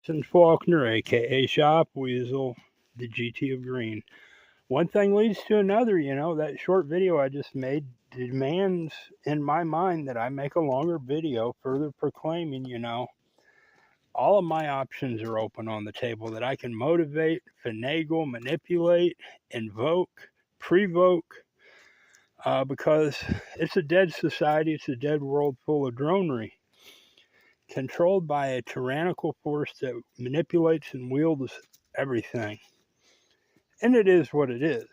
And Faulkner, aka Shop Weasel, the GT of Green. One thing leads to another, that short video I just made demands in my mind that I make a longer video further proclaiming, all of my options are open on the table that I can motivate, finagle, manipulate, invoke, provoke, because it's a dead society, it's a dead world full of dronery, controlled by a tyrannical force that manipulates and wields everything. And it is what it is.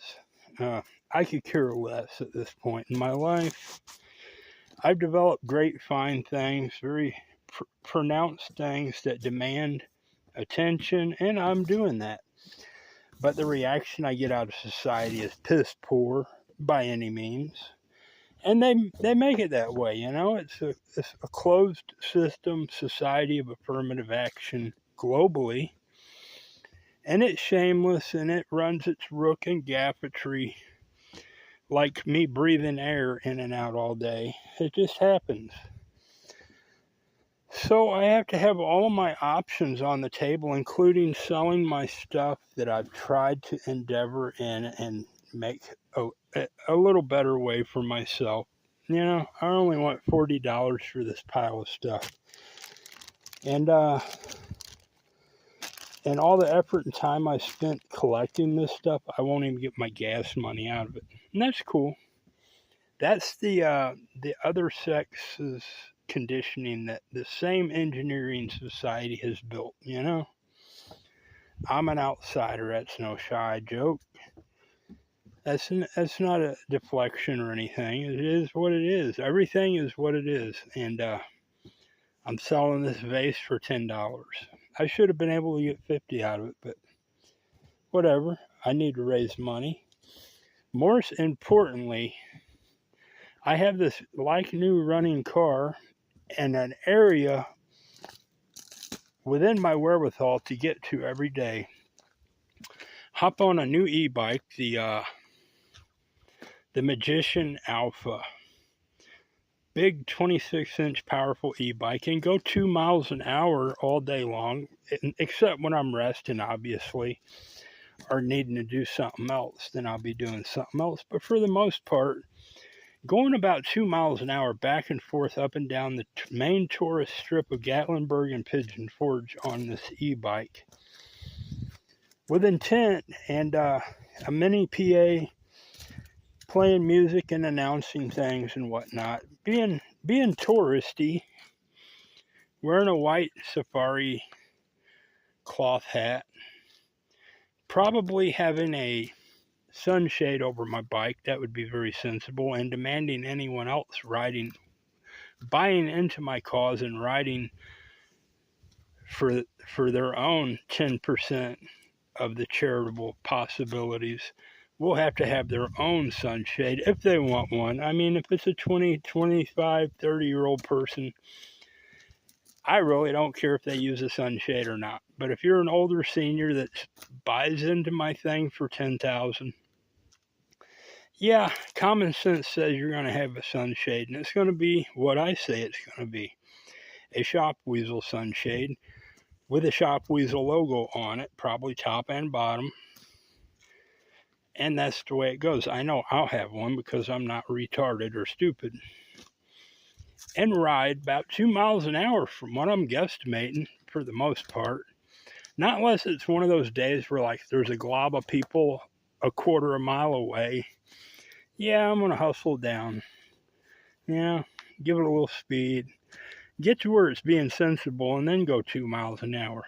I could care less at this point in my life. I've developed great, fine things, very pronounced things that demand attention, and I'm doing that. But the reaction I get out of society is piss poor by any means. And they make it that way, It's a closed system society of affirmative action globally. And it's shameless, and it runs its rook and gaffery like me breathing air in and out all day. It just happens. So I have to have all of my options on the table, including selling my stuff that I've tried to endeavor in and make a little better way for myself. I only want $40 for this pile of stuff. And all the effort and time I spent collecting this stuff, I won't even get my gas money out of it. And that's cool. That's the other sex's conditioning that the same engineering society has built, I'm an outsider. That's no shy joke. That's not a deflection or anything. It is what it is. Everything is what it is. And I'm selling this vase for $10. I should have been able to get 50 out of it, but whatever. I need to raise money. More importantly, I have this like new running car and an area within my wherewithal to get to every day. Hop on a new e-bike, the Magician Alpha. Big 26-inch powerful e-bike, and go 2 miles an hour all day long, except when I'm resting, obviously, or needing to do something else. Then I'll be doing something else. But for the most part, going about 2 miles an hour back and forth up and down the main tourist strip of Gatlinburg and Pigeon Forge on this e-bike with intent, and a mini PA playing music and announcing things and whatnot, being touristy, wearing a white safari cloth hat, probably having a sunshade over my bike. That would be very sensible, and demanding anyone else buying into my cause and riding for their own 10% of the charitable possibilities will have to have their own sunshade if they want one. I mean, if it's a 20, 25, 30-year-old person, I really don't care if they use a sunshade or not. But if you're an older senior that buys into my thing for $10,000, yeah, common sense says you're going to have a sunshade, and it's going to be what I say it's going to be. A Shop Weasel sunshade with a Shop Weasel logo on it, probably top and bottom. And that's the way it goes. I know I'll have one because I'm not retarded or stupid. And ride about 2 miles an hour from what I'm guesstimating for the most part. Not unless it's one of those days where like there's a glob of people a quarter of a mile away. Yeah, I'm going to hustle down. Give it a little speed. Get to where it's being sensible and then go 2 miles an hour.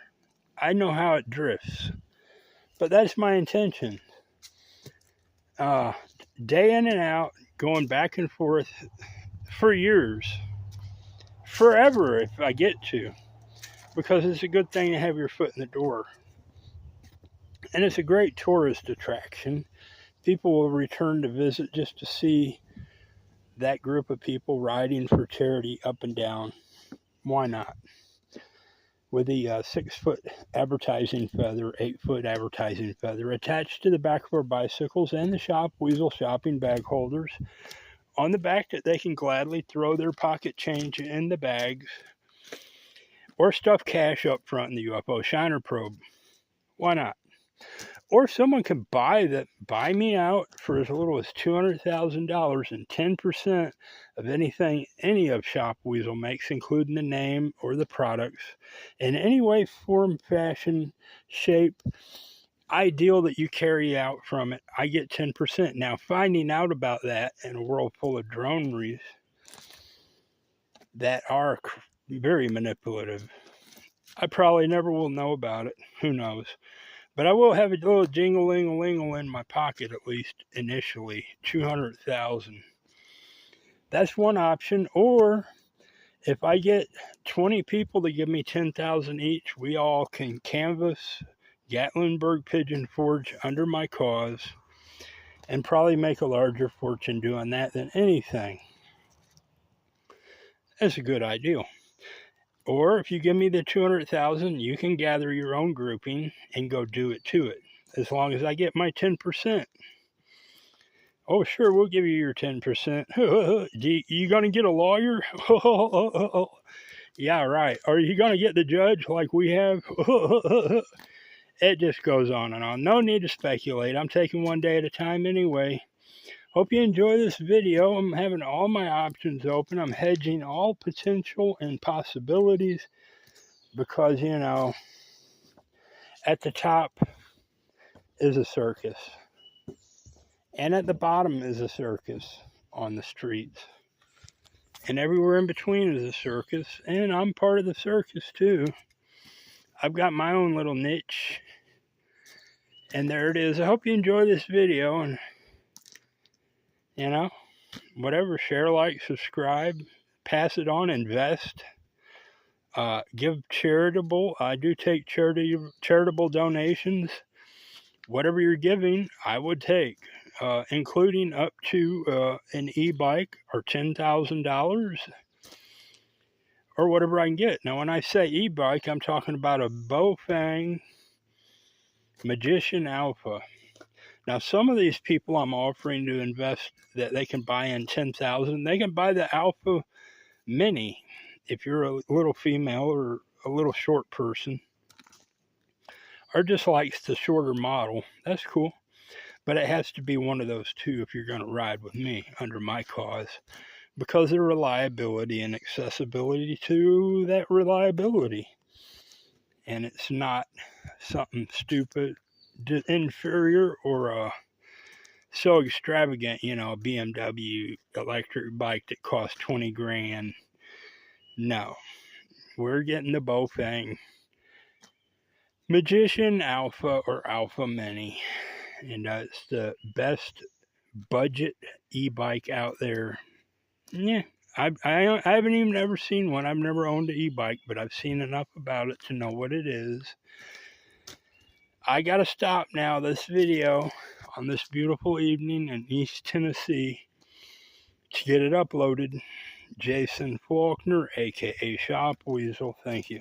I know how it drifts. But that's my intention. Day in and out, going back and forth for years. Forever if I get to. Because it's a good thing to have your foot in the door. And it's a great tourist attraction. People will return to visit just to see that group of people riding for charity up and down. Why not? With the 6-foot advertising feather, 8-foot advertising feather attached to the back of our bicycles, and the Shop Weasel shopping bag holders on the back that they can gladly throw their pocket change in the bags Or stuff cash up front in the UFO Shiner probe. Why not? Or someone can buy me out for as little as $200,000 and 10% of anything any of Shop Weasel makes, including the name or the products, in any way, form, fashion, shape, ideal that you carry out from it. I get 10%. Now, finding out about that in a world full of droneries that are very manipulative, I probably never will know about it. Who knows? But I will have a little jingle-ling-a-lingle in my pocket, at least initially, 200,000. That's one option. Or if I get 20 people to give me 10,000 each, we all can canvas Gatlinburg Pigeon Forge under my cause and probably make a larger fortune doing that than anything. That's a good idea. Or if you give me the 200,000, you can gather your own grouping and go do it to it, as long as I get my 10%. Oh, sure, we'll give you your 10%. You going to get a lawyer? Yeah, right. Are you going to get the judge like we have? It just goes on and on. No need to speculate. I'm taking one day at a time anyway. Hope you enjoy this video. I'm having all my options open. I'm hedging all potential and possibilities because, you know, at the top is a circus. And at the bottom is a circus on the streets. And everywhere in between is a circus. And I'm part of the circus too. I've got my own little niche. And there it is. I hope you enjoy this video. And, you know, whatever, share, like, subscribe, pass it on, invest, give charitable. I do take charitable donations. Whatever you're giving, I would take, including up to an e-bike or $10,000 or whatever I can get. Now, when I say e-bike, I'm talking about a Bofang Magician Alpha. Now, some of these people I'm offering to invest that they can buy in 10,000, they can buy the Alpha Mini if you're a little female or a little short person, or just likes the shorter model. That's cool. But it has to be one of those two if you're going to ride with me under my cause, because of reliability and accessibility to that reliability. And it's not something stupid, inferior, or so extravagant, you know, a BMW electric bike that costs 20 grand. No, we're getting the Bofang Magician Alpha or Alpha Mini. And it's the best budget e-bike out there. Yeah, I haven't even ever seen one. I've never owned an e-bike, but I've seen enough about it to know what it is. I gotta stop now this video on this beautiful evening in East Tennessee to get it uploaded. Jason Faulkner, aka Shop Weasel. Thank you.